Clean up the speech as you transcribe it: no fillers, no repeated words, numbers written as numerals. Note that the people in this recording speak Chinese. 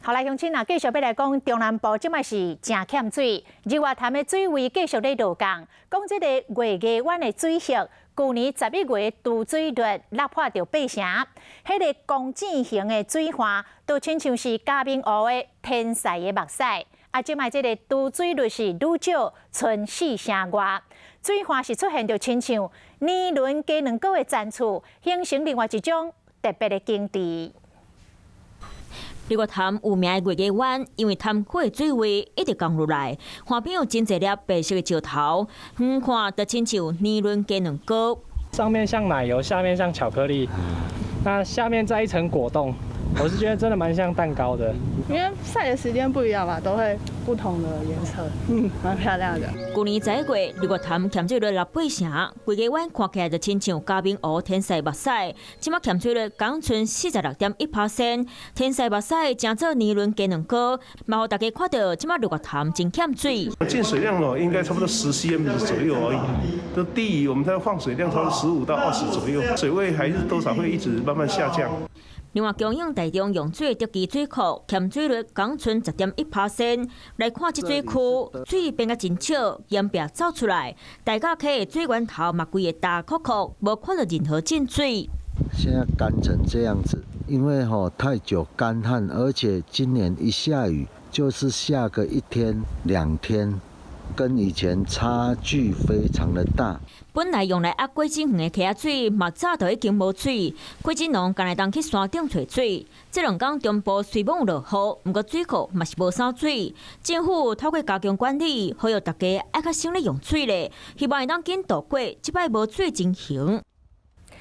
后来乡亲啊，继续要来讲中南部，即卖是真欠水，日月潭的水位继续在下降。讲这个月牙湾的水色，去年11月渡水率落破到8成，迄个光子型的水花，都亲像是嘉明湖的天使的目屎。啊，即卖这个渡水率是愈少，剩4成外，水花是出现着亲像年轮加2个月zan厝，形成另外一种特别的景致。日月潭有名的月牙湾，因为潭口的水位一直降落来，岸边有真侪粒白色的石头，远看就亲像年轮加2个。上面像奶油，下面像巧克力，那下面再一层果冻，我是觉得真的蛮像蛋糕的。因为晒的时间不一样嘛，都会不同的颜色，蛮漂亮的。去年11月，日月潭欠水率落8成，月牙湾看起来就亲像嘉明湖天使目屎。即马欠水率刚剩46.1%，天使目屎正做年轮加2个，嘛互大家看到即马日月潭真欠水。进水量应该差不多10 cm 左右而已，都低于我们的放水量，差不多15到20左右，水位还是多少会一直慢慢下降。另外，供应台中用水的德基水库欠水率刚剩10.1%。来看这水库，水变甲真少，沿壁走出来，大家溪的水源头嘛规个大窟窟，无看到任何进水。现在干成这样子，因为太久干旱，而且今年一下雨就是下个1天2天，跟以前差距非常的大。本来用来压果子园的溪仔水，嘛早就已经无水。果子农干来当去山顶找水。这2天中部虽然有落雨，不过水库嘛是无啥水。政府透过加强管理，呼吁大家爱较省力用水咧，希望会当紧度过即摆无水情形。